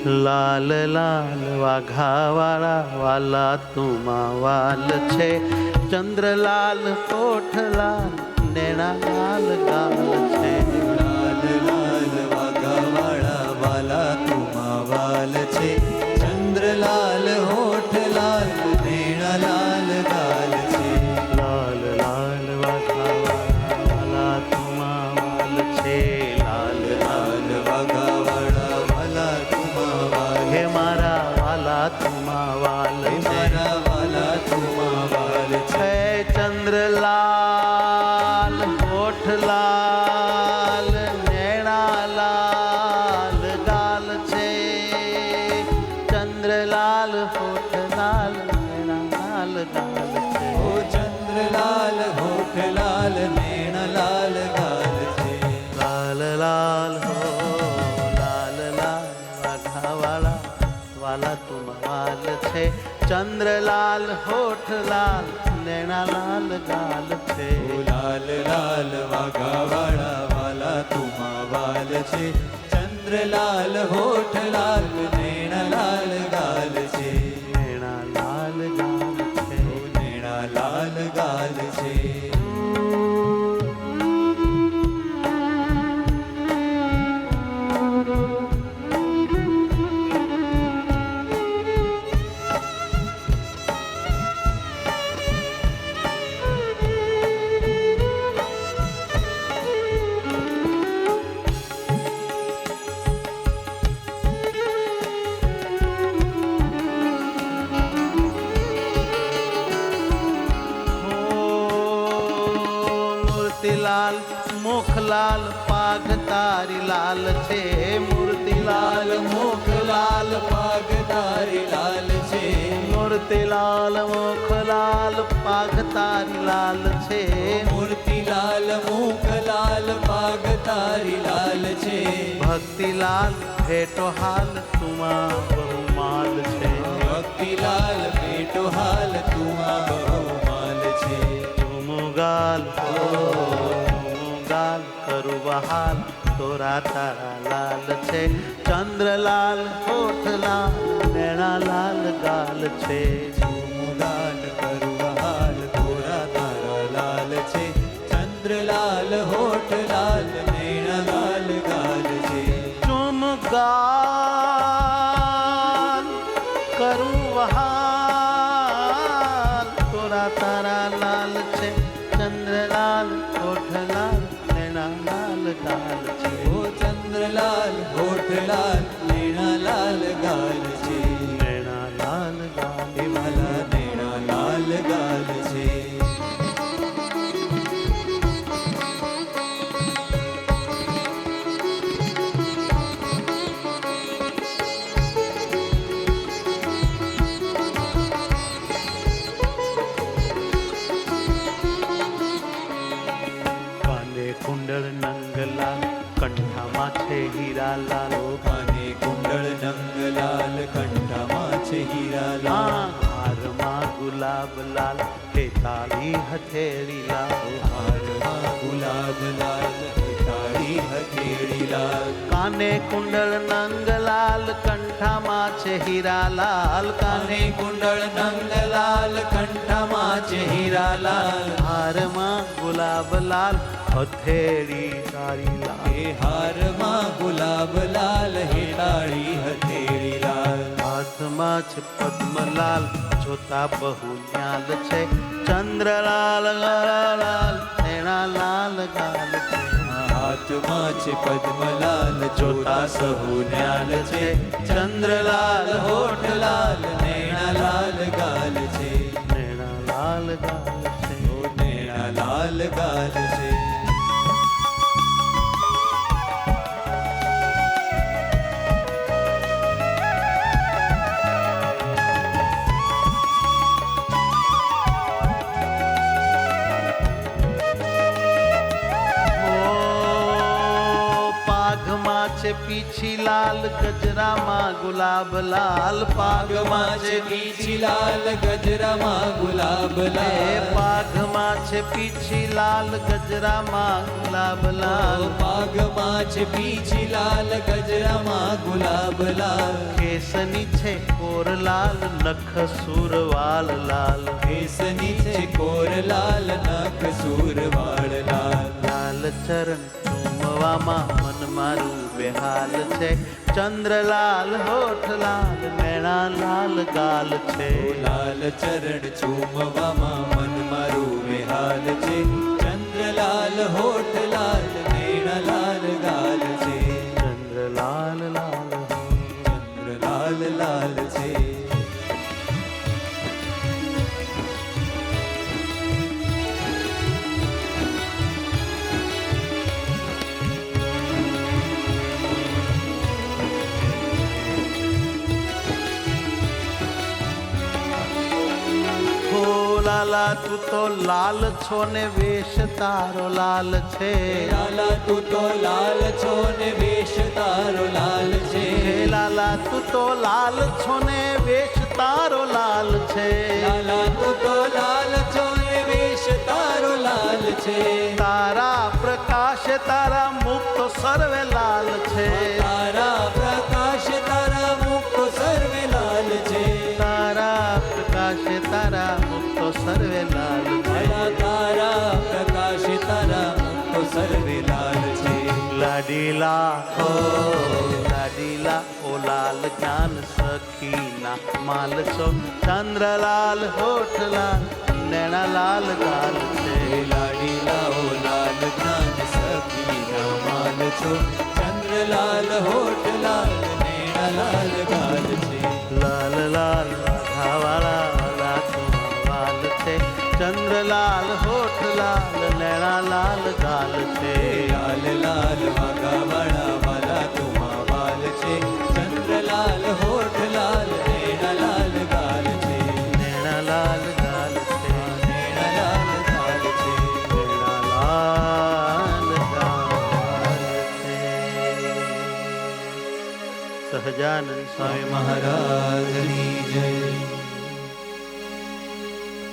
લાલ લાલ વાઘાવાળા વાલા તુમા વાલ છે, ચંદ્રલાલ હોઠ લાલ નેણા લાલ ગાલ છે. લાલ લાલ વાઘાવાળા વાલા તુમા વાલ છે, ચંદ્રલાલ હોઠ લાલ નેણા લાલ ગાલ છે. લાલ લાલ વાઘાવાળા વાલા તુમા વાલ છે, લાલ લાલ વાઘાવાળા વાલા તુમા વાલ હે મારા વાલા તુમા વાલ હે છે. મારા વાલા તુમા વાલ છે. હે ચંદ્રલાલ હોઠ લાલ નેણા લાલ ગાલ છે, ચંદ્રલાલ હોઠ લાલ નેણા લાલ ગાલ છે. ઓ ચંદ્રલાલ હોઠ લાલ નેણા લાલ ગાલ છે. લાલ લાલ હો લાલ લાલ વાઘાવાળા વાલા તુમ વાલ છે, ચંદ્રલાલ હોઠ લાલ નેણા લાલ ગાલ છે. ઓ લાલ લાલ વાઘાવાળા વાલા તુમા વાલ છે, ચંદ્રલાલ હોઠ લાલ નેણા લાલ ગાલ છે. નેણા લાલ ગાલ છે. ઓ નેણા લાલ ગાલ છે. મૂર્તિલાલ મુખલાલ પાઘ તારી લાલ છે, મૂર્તિલાલ મુખલાલ પાગ તારી લાલ છે. મૂર્તિલાલ મુખલાલ પાઘ તારી લાલ છે, મૂર્તિલાલ મુખલાલ પાગ તારી લાલ છે. ભક્તિલાલ ભેટો હાલ તુમા બહુમાલ છે. ભક્તિલાલ બેટો હાલ તુમા બહુમાલ છે. મુગાલ મુગાલ કરું બહાલ તોરા તારા લાલ છે, ચંદ્રલાલ હોઠ લાલ નેણા લાલ ગાલ છે. મુગાલ કરુહાલ તોરા તારા લાલ છે, ચંદ્રલાલ હોઠ લાલ નેણા લાલ ગાલ છે. ચુમગાલ કરું બહાલ તોરા તારા લાલ છે, ચંદ્રલાલ હોઠ લાલ નેણા લાલ ગાલ છે. ઓ ચંદ્રલાલ હોઠ લાલ નેણા લાલ ગાલ છે. નેણા લાલ ગાલ એ વાલા નેણા લાલ ગાલ છે. કાને કુંડળ નંગલાલ કંઠામાં છે હીરા લાલ. કાને કુંડળ નંગલાલ કંઠામાં છે હીરા લાલ. હારમાં ગુલાબ લાલ હેતાળી હથેળી લાલ. હારમાં ગુલાબ લાલ તાળી હથેળી લાલ. કાને કુંડળ નંગલાલ કંઠામાં છે હીરા લાલ. કાને કુંડળ નંગલાલ કંઠામાં છે હીરા લાલ. હારમાં ગુલાબ લાલ હથેળી તારી લાલ. એ હારમાં ગુલાબ લાલ હેતાળી હથેળી લાલ. હાથમાં છે પદ્મલાલ જોતા બહુ ન્યાલ છે, ચંદ્રલાલ લાલ નેણા લાલ ગાલ છે. હાથમાં છે પદ્મલાલ જોતા સહુ ન્યાલ છે, ચંદ્રલાલ હોઠ લાલ નેણા લાલ ગાલ છે. નેણા લાલ ગાલ છે. ઓ નેણા લાલ ગાલ છે. પાઘમાં છે પીછી લાલ ગજરામાં ગુલાબ લાલ. પાગમાં છે પીછી લાલ ગજરામાં ગુલાબ લાલ. પાઘમાં છે પીછી લાલ ગજરામાં ગુલાબ લાલ. પાગમાં છે પીછી લાલ ગજરામાં ગુલાબ લાલ. કેસની છે કોર લાલ નખ સુરવાલ લાલ કેસની છે કોર લાલ નખ સુરવાળ લાલ લાલ ચરણ ચૂમવામાં મન મારું બેહાલ છે ચંદ્રલાલ હોઠ લાલ મેણા લાલ ગાલ છે લાલ ચરણ ચૂમવામાં મન મારું બેહાલ છે ચંદ્રલાલ હોઠ લાલ નૈણા લાલ ગાલ છે ચંદ્રલાલ લાલ ચંદ્રલાલ લાલ છે હો લાલા તું તો લાલ છો ને વેશ તારો લાલ છે લાલા તું તો લાલ છો ને વેશ તારો લાલ છે હે લાલા તું તો લાલ છો ને વેશ તારો લાલ છે લાલા તું તો લાલ છો ને વેશ તારો લાલ છે તારા પ્રકાશ તારા મુક્ત સર્વે લાલ છે તારા પ્રકાશ તારા મુક્ત સર્વે લાલ છે તારા પ્રકાશ તારા મુક્ત સર્વે લાલ છે ભલા તારા પ્રકાશ તારા મુક્ત સર્વે લાલ છે લાડીલા હો લાડીલા ઓ લાલ જ્ઞાન સખીના માલ છો ચંદ્રલાલ હોઠ લાલ નૈણા લાલ ગાલ છે લાડીલા ઓ લાલ જ્ઞાન સખીના માલ છો ચંદ્રલાલ હોઠ લાલ નૈણા લાલ ગાલ છે લાલ લાલ વાળા વાલા તું વાલ છે ચંદ્રલાલ હોઠ લાલ નૈણા લાલ ગાલ છે લાલ લાલ વાગા વાળા વાલા તુમા વાલ છે ચંદ્રલાલ હોઠ લાલ નૈણા લાલ ગાલ છે નૈણા લાલ ગાલ છે નૈણા લાલ ગાલ છે નૈણા લાલ ગાલ છે સહજાનંદ સ્વામી સ્વામી મહારાજની જય